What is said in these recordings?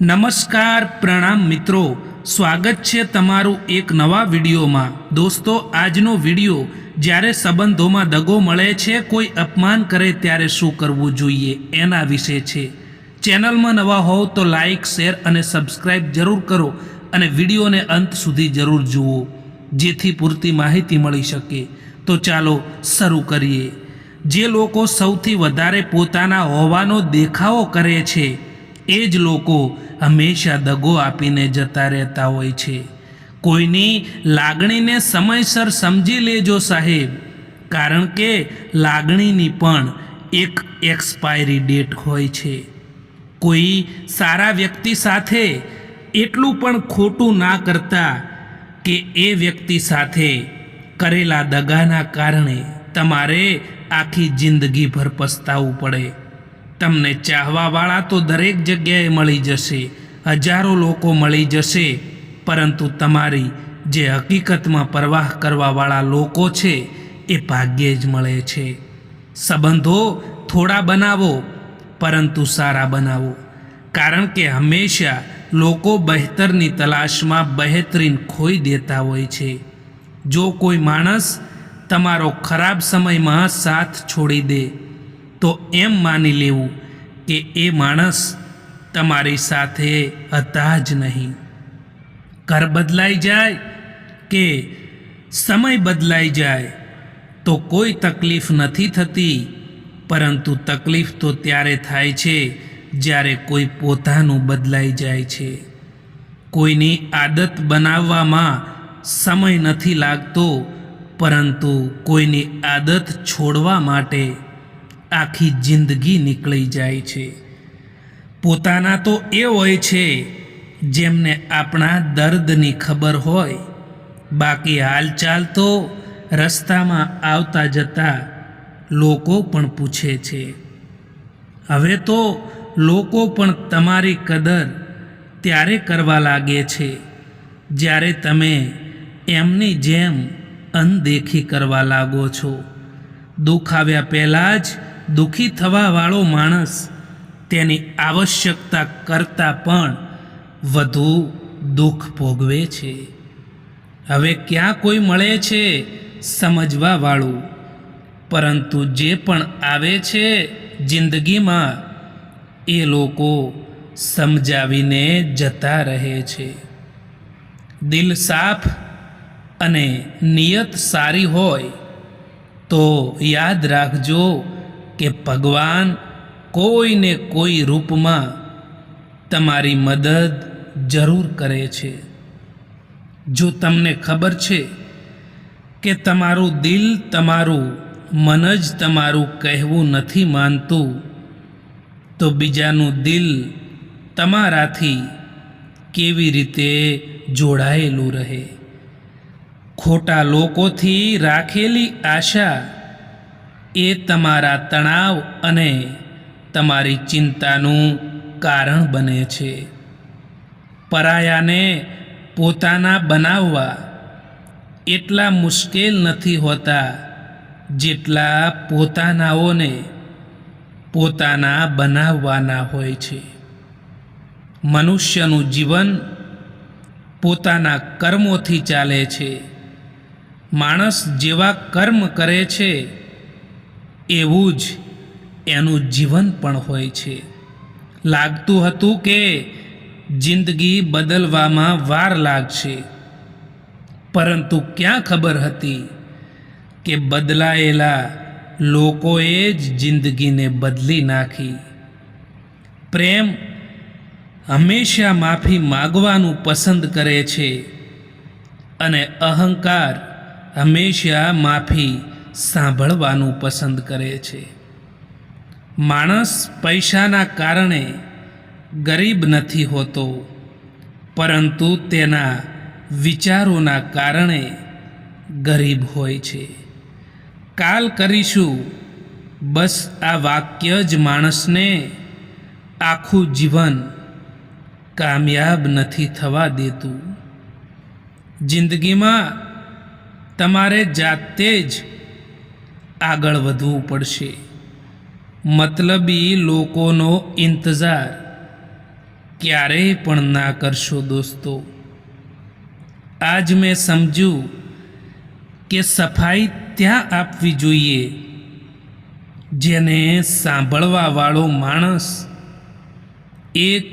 નમસ્કાર પ્રણામ મિત્રો, સ્વાગત છે તમારું એક નવા વિડીયોમાં। દોસ્તો, આજનો વિડીયો જ્યારે સંબંધોમાં દગો મળે છે, કોઈ અપમાન કરે ત્યારે શું કરવું જોઈએ એના વિશે છે। ચેનલમાં નવા હોવ તો લાઈક, શેર અને સબસ્ક્રાઈબ જરૂર કરો અને વિડીયોને અંત સુધી જરૂર જુઓ જેથી પૂરતી માહિતી મળી શકે। તો ચાલો શરૂ કરીએ। જે લોકો સૌથી વધારે પોતાના હોવાનો દેખાવો કરે છે એ જ લોકો હંમેશા દગો આપીને જતા રહેતા હોય છે। કોઈની લાગણીને સમયસર સમજી લેજો સાહેબ, કારણ કે લાગણીની પણ એક એક્સપાયરી ડેટ હોય છે। કોઈ સારા વ્યક્તિ સાથે એટલું પણ ખોટું ના કરતા કે એ વ્યક્તિ સાથે કરેલા દગાના કારણે તમારે આખી જિંદગીભર પસ્તાવું પડે। તમને ચાહવાવાળા તો દરેક જગ્યાએ મળી જશે, હજારો લોકો મળી જશે, પરંતુ તમારી જે હકીકતમાં પરવાહ કરવાવાળા લોકો છે એ ભાગ્યે જ મળે છે। સંબંધો થોડા બનાવો, પરંતુ સારા બનાવો, કારણ કે હંમેશા લોકો બહેતરની તલાશમાં બહેતરીન ખોઈ દેતા હોય છે। જો કોઈ માણસ તમારો ખરાબ સમયમાં સાથ છોડી દે તો એમ માની લેવું કે એ માણસ તમારી સાથે હતા જ નહીં। ઘર બદલાઈ જાય કે સમય બદલાઈ જાય તો કોઈ તકલીફ નથી થતી, પરંતુ તકલીફ તો ત્યારે થાય છે જ્યારે કોઈ પોતાનું બદલાઈ જાય છે। કોઈની આદત બનાવવામાં સમય નથી લાગતો, પરંતુ કોઈની આદત છોડવા માટે આખી જિંદગી નીકળી જાય છે। પોતાના તો એ હોય છે જેમને આપણા દર્દની ખબર હોય, બાકી હાલચાલ તો રસ્તામાં આવતા જતા લોકો પણ પૂછે છે। હવે તો લોકો પણ તમારી કદર ત્યારે કરવા લાગે છે જ્યારે તમે એમની જેમ અનદેખી કરવા લાગો છો। દુઃખ આવ્યા પહેલાં જ દુઃખી થવાવાળો માણસ તેની આવશ્યકતા કરતાં પણ વધુ દુઃખ ભોગવે છે। હવે ક્યાં કોઈ મળે છે સમજવાવાળું, પરંતુ જે પણ આવે છે જિંદગીમાં એ લોકો સમજાવીને જતા રહે છે। દિલ સાફ અને નિયત સારી હોય તો યાદ રાખજો કે ભગવાન કોઈને કોઈ રૂપમાં તમારી મદદ જરૂર કરે છે। જો તમને ખબર છે કે તમારું દિલ, તમારું મન જ તમારું કહેવું નથી માનતું, તો બીજાનું દિલ તમારાથી કેવી રીતે જોડાયેલું રહે? ખોટા લોકોથી રાખેલી આશા એ તમારા તણાવ અને તમારી ચિંતાનું કારણ બને છે। પરાયાને પોતાના બનાવવા એટલા મુશ્કેલ નથી હોતા જેટલા પોતાનાઓને પોતાના બનાવવાના હોય છે। મનુષ્યનું જીવન પોતાના કર્મોથી ચાલે છે। માણસ જેવા કર્મ કરે છે એવું જ એનું જીવન પણ હોય છે। લાગતું હતું કે જિંદગી બદલવામાં વાર લાગશે, પરંતુ ક્યાં ખબર હતી કે બદલાયેલા લોકોએ જ જિંદગીને બદલી નાખી। પ્રેમ હંમેશા માફી માગવાનું પસંદ કરે છે અને અહંકાર હંમેશા માફી સાંભળવાનું પસંદ કરે છે। માણસ પૈસાના કારણે ગરીબ નથી હોતો, પરંતુ તેના વિચારોના કારણે ગરીબ હોય છે। કાલ કરીશું, બસ આ વાક્ય જ માણસને આખું જીવન કામયાબ નથી થવા દેતું। જિંદગીમાં તમારે જાતે જ આગળ વધવું પડશે। મતલબી લોકોનો ઇંતજાર ક્યારેય પણ ના કરશો દોસ્તો. આજ મેં સમજ્યું કે સફાઈ ત્યાં આપવી જોઈએ જેને સાંભળવાવાળો માણસ એક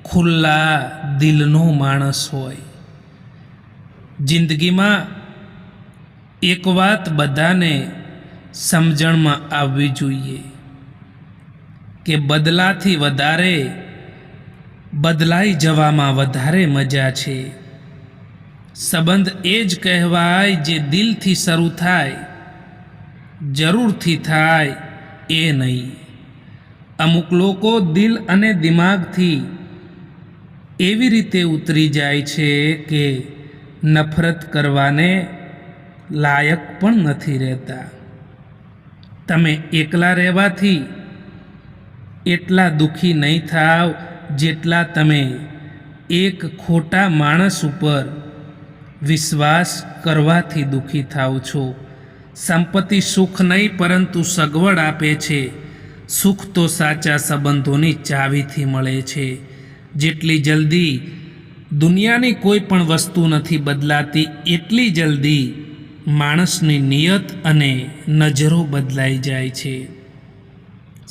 ખુલ્લા દિલનો માણસ હોય. જિંદગીમાં એક વાત બધાને સમજણમાં આવવી જોઈએ કે બદલાથી વધારે બદલાઈ જવામાં વધારે મજા છે. સંબંધ એ જ કહેવાય જે દિલથી શરૂ થાય, જરૂરથી થાય એ નહીં. અમુક લોકો દિલ અને દિમાગથી એવી રીતે ઉતરી જાય છે કે નફરત કરવાને લાયક પણ નથી રહેતા. તમે એકલા રહેવાથી એટલા દુઃખી નહીં થાવ જેટલા તમે એક ખોટા માણસ ઉપર વિશ્વાસ કરવાથી દુઃખી થાવ છો. સંપત્તિ સુખ નહીં પરંતુ સગવડ આપે છે. સુખ તો સાચા સંબંધોની ચાવીથી મળે છે. જેટલી જલ્દી દુનિયાની કોઈ પણ વસ્તુ નથી બદલાતી એટલી જલ્દી માણસની નિયત અને નજરો બદલાઈ જાય છે.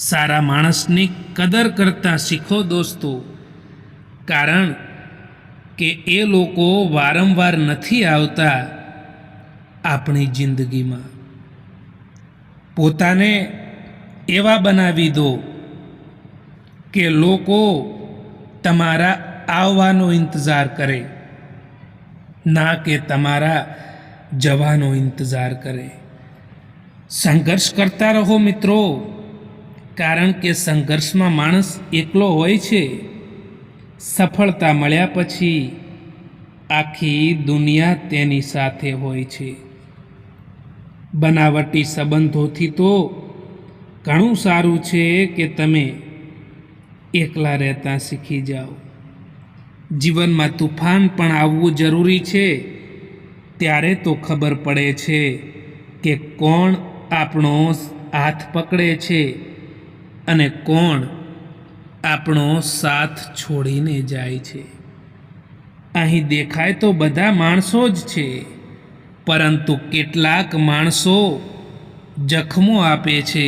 સારા માણસની કદર કરતાં શીખો દોસ્તો, કારણ કે એ લોકો વારંવાર નથી આવતા આપણી જિંદગીમાં. પોતાને એવા બનાવી દો કે લોકો તમારા આવવાનો ઇંતજાર કરે, ના કે તમારા જવાનો ઇંતજાર કરે. સંઘર્ષ કરતા રહો મિત્રો, કારણ કે સંઘર્ષમાં માણસ એકલો હોય છે. સફળતા મળ્યા પછી આખી દુનિયા તેની સાથે હોય છે. બનાવટી સંબંધોથી તો ઘણું સારું છે કે તમે એકલા રહેતા શીખી જાઓ. જીવનમાં તુફાન પણ આવવું જરૂરી છે. ત્યારે તો ખબર પડે છે કે કોણ આપણો હાથ પકડે છે અને કોણ આપણો સાથ છોડીને જાય છે. અહીં દેખાય તો બધા માણસો જ છે, પરંતુ કેટલાક માણસો જખમો આપે છે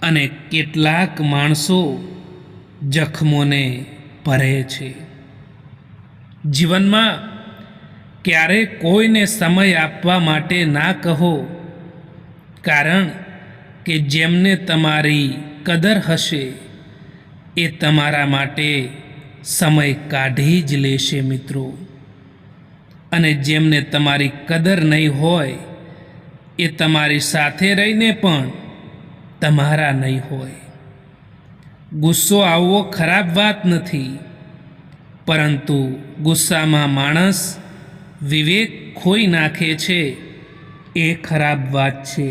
અને કેટલાક માણસો જખમોને ભરે છે. જીવનમાં ક્યારે કોઈને સમય આપવા માટે ના કહો, કારણ કે જેમને તમારી કદર હશે એ તમારા માટે સમય કાઢી જ લેશે મિત્રો. અને જેમને તમારી કદર નહીં હોય એ તમારી સાથે રહીને પણ તમારા નહીં હોય. ગુસ્સો આવવો ખરાબ વાત નથી, પરંતુ ગુસ્સામાં માણસ વિવેક ખોઈ નાખે છે એ ખરાબ વાત છે.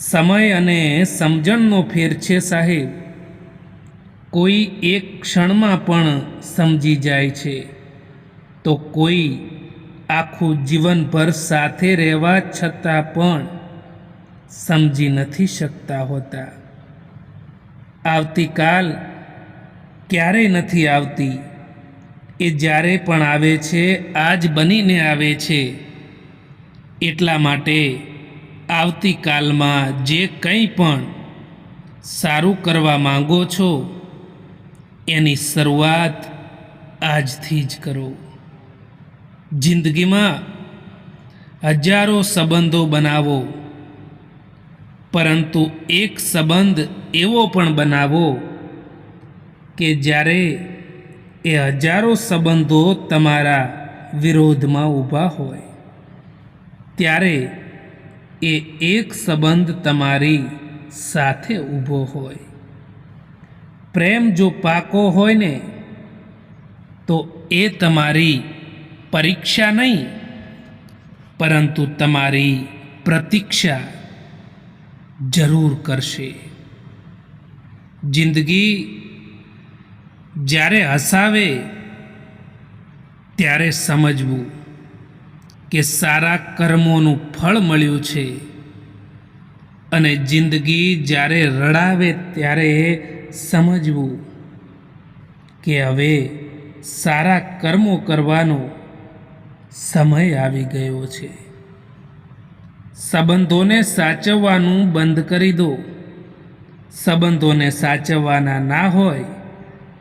સમય અને સમજણનો ફેર છે સાહેબ. કોઈ એક ક્ષણમાં પણ સમજી જાય છે તો કોઈ આખું જીવનભર સાથે રહેવા છતાં પણ સમજી નથી શકતા હોતા. આવતીકાલ ક્યારેય નથી આવતી, એ જ્યારે પણ આવે છે આજ બનીને આવે છે. એટલા માટે આવતીકાલમાં જે કંઈ પણ સારું કરવા માંગો છો એની શરૂઆત આજથી જ કરો. જિંદગીમાં હજારો સંબંધો બનાવો, પરંતુ એક સંબંધ એવો પણ બનાવો કે જ્યારે એ હજારો સંબંધો તમારા વિરોધમાં ઊભા હોય ત્યારે એ એક સંબંધ તમારી સાથે ઊભો હોય. પ્રેમ જો પાકો હોય ને તો એ તમારી પરીક્ષા નહીં, પરંતુ તમારી પ્રતીક્ષા જરૂર કરશે. જિંદગી જ્યારે હસાવે ત્યારે સમજવું કે સારા કર્મોનું ફળ મળ્યું છે, અને જિંદગી જ્યારે રડાવે ત્યારે સમજવું કે હવે સારા કર્મો કરવાનો સમય આવી ગયો છે. સંબંધોને સાચવવાનું બંધ કરી દો. સંબંધોને સાચવવાના ના હોય,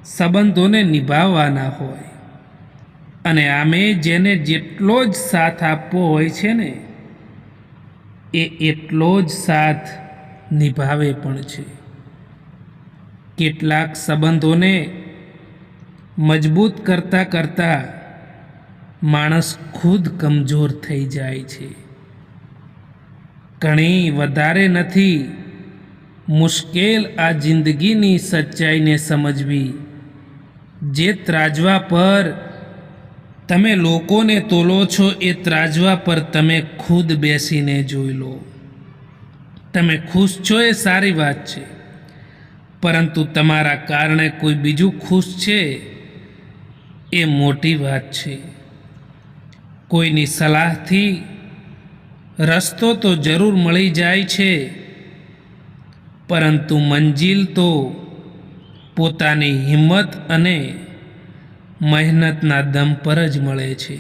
સંબંધોને નિભાવવાના હોય. અને આમે જેને જેટલો જ સાથ આપવો હોય છે ને, એ એટલો જ સાથ નિભાવે પણ છે. કેટલાક સંબંધોને મજબૂત કરતાં કરતાં માણસ ખુદ કમજોર થઈ જાય છે. ઘણી વધારે નથી મુશ્કેલ આ જિંદગીની સચ્ચાઈને સમજવી. જે ત્રાજવા પર તમે લોકોને તોલો છો, એ ત્રાજવા પર તમે ખુદ બેસીને જોઈ લો. તમે ખુશ છો એ સારી વાત છે, પરંતુ તમારા કારણે કોઈ બીજું ખુશ છે એ મોટી વાત છે. કોઈની સલાહથી રસ્તો તો જરૂર મળી જાય છે, પરંતુ મંજિલ તો પોતાની હિંમત અને મહેનતના દમ પર જ મળે છે.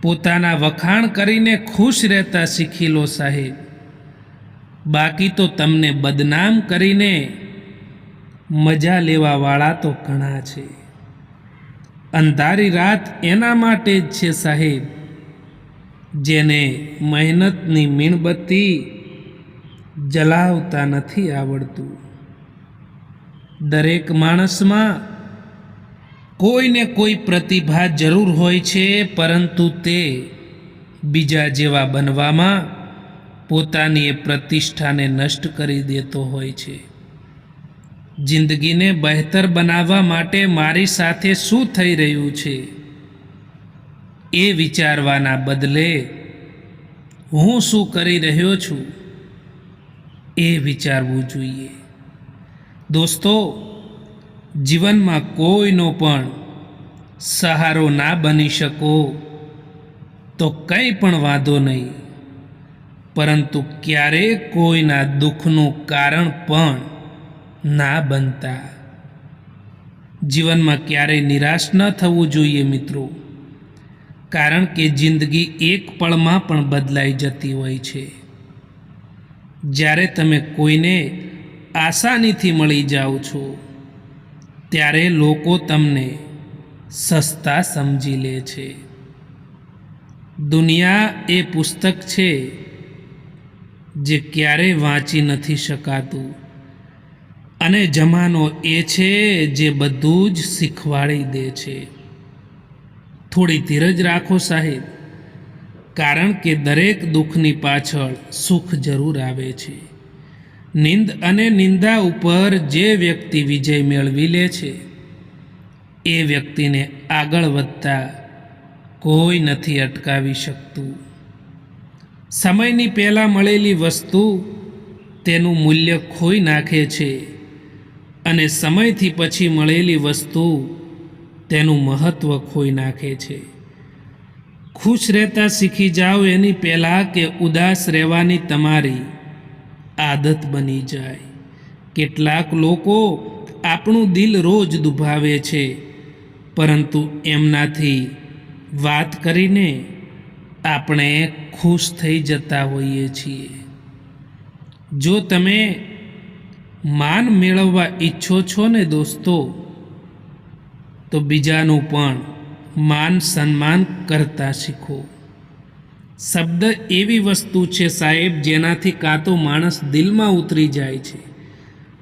પોતાના વખાણ કરીને ખુશ રહેતા શીખી લો સાહેબ. બાકી તો તમને બદનામ કરીને મજા લેવાવાળા તો ઘણા છે. અંધારી રાત એના માટે જ છે સાહેબ, જેને મહેનતની મીણબત્તી જલાવતા નથી આવડતું. દરેક માણસમાં કોઈને કોઈ પ્રતિભા જરૂર હોય છે, પરંતુ તે બીજા જેવા બનવામાં પોતાની એ પ્રતિષ્ઠાને નષ્ટ કરી દેતો હોય છે. જિંદગીને બહેતર બનાવવા માટે મારી સાથે શું થઈ રહ્યું છે એ વિચારવાના બદલે હું શું કરી રહ્યો છું એ વિચારવું જોઈએ. દોસ્તો, જીવનમાં કોઈનો પણ સહારો ના બની શકો તો કંઈ પણ વાંધો નહીં, પરંતુ ક્યારેય કોઈના દુઃખનું કારણ પણ ના બનતા. જીવનમાં ક્યારેય નિરાશ ન થવું જોઈએ મિત્રો, કારણ કે જિંદગી એક પળમાં પણ બદલાઈ જતી હોય છે. જ્યારે તમે કોઈને આસાનીથી મળી જાઓ છો, ત્યારે લોકો તમને સસ્તા સમજી લે છે. દુનિયા એ પુસ્તક છે જે ક્યારેય વાંચી નથી શકાતું, અને જમાનો એ છે જે બધું જ શીખવાડી દે છે. થોડી ધીરજ રાખો સાહેબ, કારણ કે દરેક દુઃખની પાછળ સુખ જરૂર આવે છે. નિંદ અને નિંદા ઉપર જે વ્યક્તિ વિજય મેળવી લે છે, એ વ્યક્તિને આગળ વધતા કોઈ નથી અટકાવી શકતું. સમયની પહેલાં મળેલી વસ્તુ તેનું મૂલ્ય ખોઈ નાખે છે, અને સમયથી પછી મળેલી વસ્તુ તેનું મહત્ત્વ ખોઈ નાખે છે. ખુશ રહેતા શીખી જાઓ એની પહેલાં કે ઉદાસ રહેવાની તમારી આદત બની જાય. કેટલાક લોકો આપણું દિલ રોજ દુભાવે છે, પરંતુ એમનાથી વાત કરીને આપણે ખુશ થઈ જતા હોઈએ છીએ. જો તમે માન મેળવવા ઈચ્છો છો ને દોસ્તો, તો બીજાનું પણ માન સન્માન કરતા શીખો. શબ્દ એવી વસ્તુ છે સાહેબ, જેનાથી કાં તો માણસ દિલમાં ઉતરી જાય છે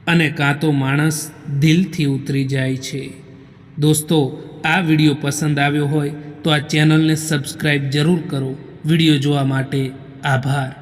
અને કાં તો માણસ દિલથી ઉતરી જાય છે. દોસ્તો, આ વિડીયો પસંદ આવ્યો હોય તો આ ચેનલને સબસ્ક્રાઈબ જરૂર કરો. વિડીયો જોવા માટે આભાર.